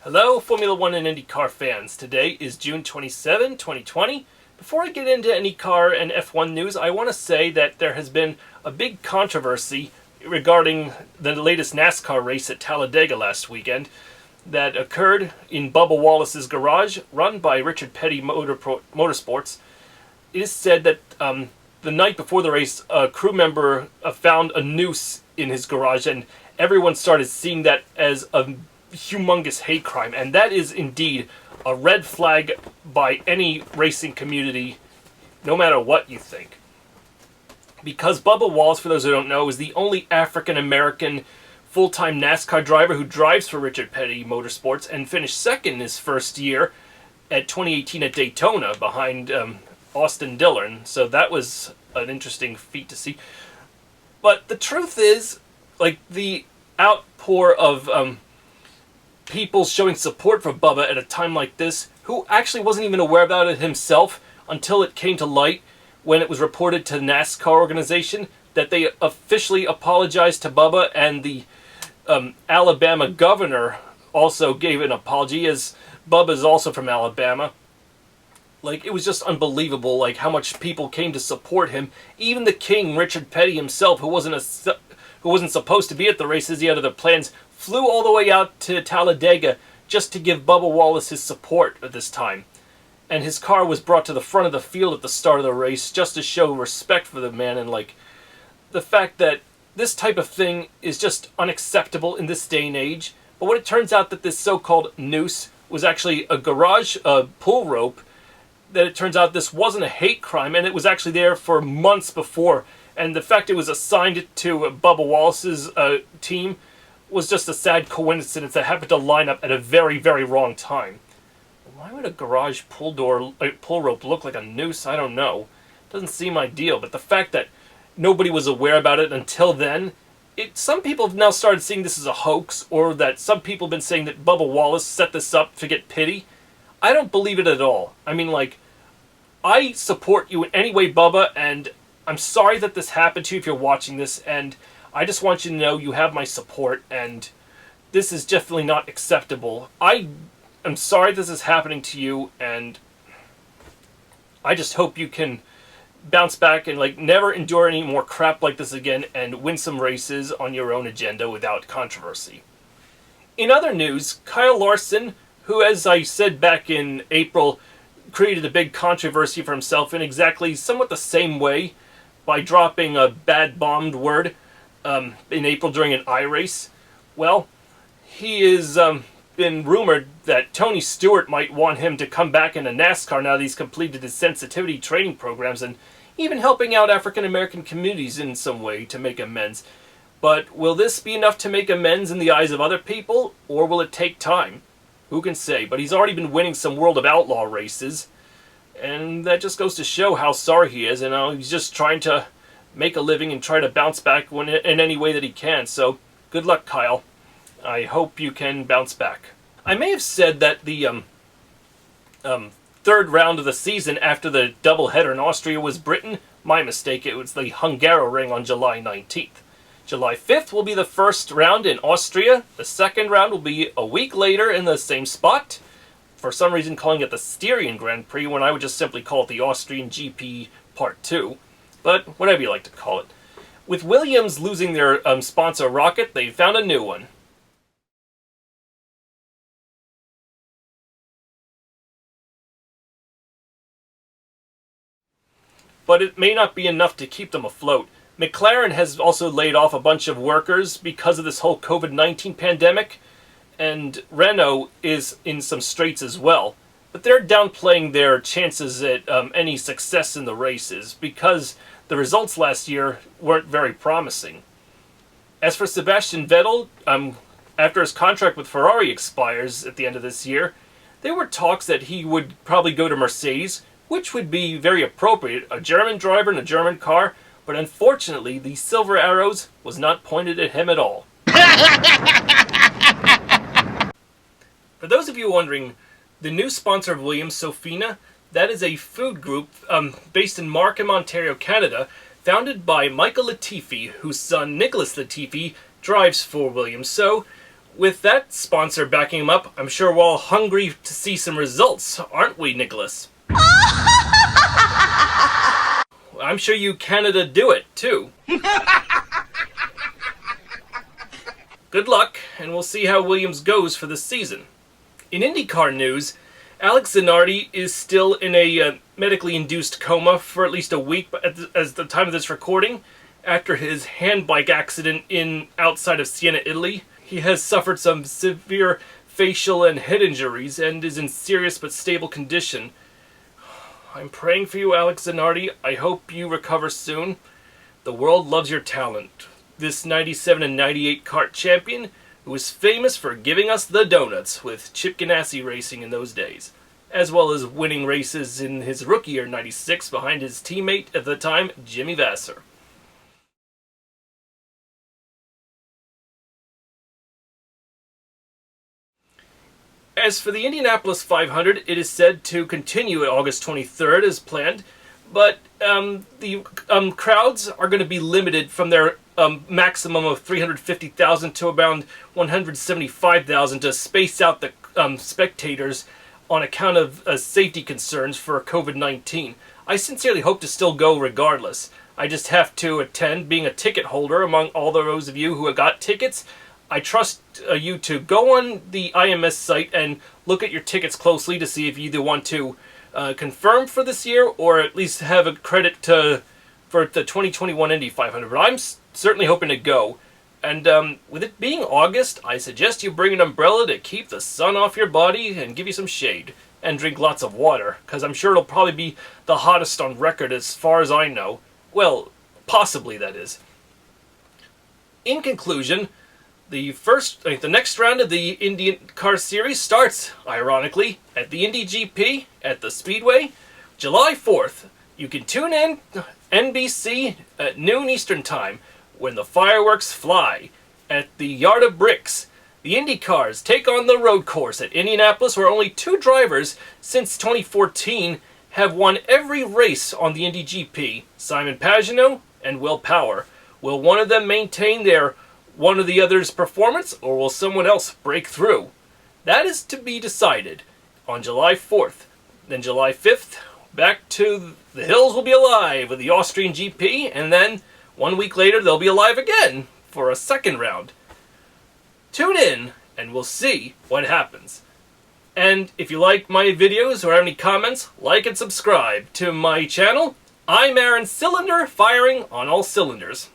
Hello, Formula One and IndyCar fans. Today is June 27, 2020. Before I get into IndyCar and F1 news, I want to say that there has been a big controversy regarding the latest NASCAR race at Talladega last weekend that occurred in Bubba Wallace's garage, run by Richard Petty Motorsports. It is said that the night before the race, a crew member found a noose in his garage, and everyone started seeing that as a humongous hate crime, and that is indeed a red flag by any racing community, no matter what you think. Because Bubba Wallace, for those who don't know, is the only African-American full-time NASCAR driver who drives for Richard Petty Motorsports and finished second in his first year at 2018 at Daytona behind Austin Dillon. So that was an interesting feat to see. But the truth is, like, the outpour of people showing support for Bubba at a time like this, who actually wasn't even aware about it himself until it came to light when it was reported to the NASCAR organization that they officially apologized to Bubba, and the Alabama governor also gave an apology, as Bubba is also from Alabama. Like, it was just unbelievable, like, how much people came to support him. Even the king, Richard Petty himself, who wasn't supposed to be at the races, he had other plans, flew all the way out to Talladega just to give Bubba Wallace his support at this time. And his car was brought to the front of the field at the start of the race just to show respect for the man. And, like, the fact that this type of thing is just unacceptable in this day and age. But when it turns out that this so-called noose was actually a garage pull rope, that it turns out this wasn't a hate crime, and it was actually there for months before. And the fact it was assigned to Bubba Wallace's team was just a sad coincidence that happened to line up at a very, very wrong time. Why would a garage pull rope look like a noose? I don't know. Doesn't seem ideal, but the fact that nobody was aware about it until then, some people have now started seeing this as a hoax, or that some people have been saying that Bubba Wallace set this up to get pity. I don't believe it at all. I mean, like, I support you in any way, Bubba, and I'm sorry that this happened to you if you're watching this, and I just want you to know you have my support, and this is definitely not acceptable. I am sorry this is happening to you, and I just hope you can bounce back and, like, never endure any more crap like this again and win some races on your own agenda without controversy. In other news, Kyle Larson, who, as I said back in April, created a big controversy for himself in exactly somewhat the same way by dropping a bad bombed word in April during an iRace. Well, he is been rumored that Tony Stewart might want him to come back into NASCAR now that he's completed his sensitivity training programs, and even helping out African-American communities in some way to make amends. But will this be enough to make amends in the eyes of other people, or will it take time? Who can say? But he's already been winning some World of Outlaw races, and that just goes to show how sorry he is, and he's just trying to make a living and try to bounce back in any way that he can. So, good luck, Kyle. I hope you can bounce back. I may have said that the third round of the season after the doubleheader in Austria was Britain. My mistake, it was the Hungaroring on July 19th. July 5th will be the first round in Austria. The second round will be a week later in the same spot. For some reason calling it the Styrian Grand Prix when I would just simply call it the Austrian GP Part 2. But whatever you like to call it. With Williams losing their sponsor Rocket, they found a new one. But it may not be enough to keep them afloat. McLaren has also laid off a bunch of workers because of this whole COVID-19 pandemic, and Renault is in some straits as well. But they're downplaying their chances at any success in the races because the results last year weren't very promising. As for Sebastian Vettel, after his contract with Ferrari expires at the end of this year, there were talks that he would probably go to Mercedes, which would be very appropriate, a German driver in a German car, but unfortunately the silver arrows was not pointed at him at all. For those of you wondering, the new sponsor of Williams, Sofina, that is a food group based in Markham, Ontario, Canada, founded by Michael Latifi, whose son Nicholas Latifi drives for Williams. So with that sponsor backing him up, I'm sure we're all hungry to see some results, aren't we, Nicholas? I'm sure you Canada do it, too. Good luck, and we'll see how Williams goes for the season. In IndyCar news, Alex Zanardi is still in a medically induced coma for at least a week at the time of this recording, after his handbike accident outside of Siena, Italy. He has suffered some severe facial and head injuries and is in serious but stable condition. I'm praying for you, Alex Zanardi. I hope you recover soon. The world loves your talent. This 97 and 98 kart champion, who was famous for giving us the donuts with Chip Ganassi racing in those days, as well as winning races in his rookie year 96 behind his teammate at the time, Jimmy Vasser. As for the Indianapolis 500, it is said to continue at August 23rd as planned, but the crowds are going to be limited from their maximum of 350,000 to around 175,000 to space out the spectators on account of safety concerns for COVID-19. I sincerely hope to still go regardless. I just have to attend, being a ticket holder among all those of you who have got tickets. I trust you to go on the IMS site and look at your tickets closely to see if you either want to confirm for this year or at least have a credit for the 2021 Indy 500. But I'm certainly hoping to go. And with it being August, I suggest you bring an umbrella to keep the sun off your body and give you some shade. And drink lots of water, because I'm sure it'll probably be the hottest on record as far as I know. Well, possibly, that is. In conclusion, the next round of the IndyCar Series starts, ironically, at the Indy GP at the Speedway, July 4th. You can tune in NBC at noon Eastern Time when the fireworks fly at the Yard of Bricks. The IndyCars take on the road course at Indianapolis, where only 2 drivers since 2014 have won every race on the Indy GP, Simon Pagenaud and Will Power. Will one of them maintain one or the other's performance, or will someone else break through? That is to be decided on July 4th. Then July 5th, back to the hills will be alive with the Austrian GP, and then 1 week later they'll be alive again for a second round. Tune in, and we'll see what happens. And if you like my videos or have any comments, like and subscribe to my channel. I'm Aaron Cylinder, firing on all cylinders.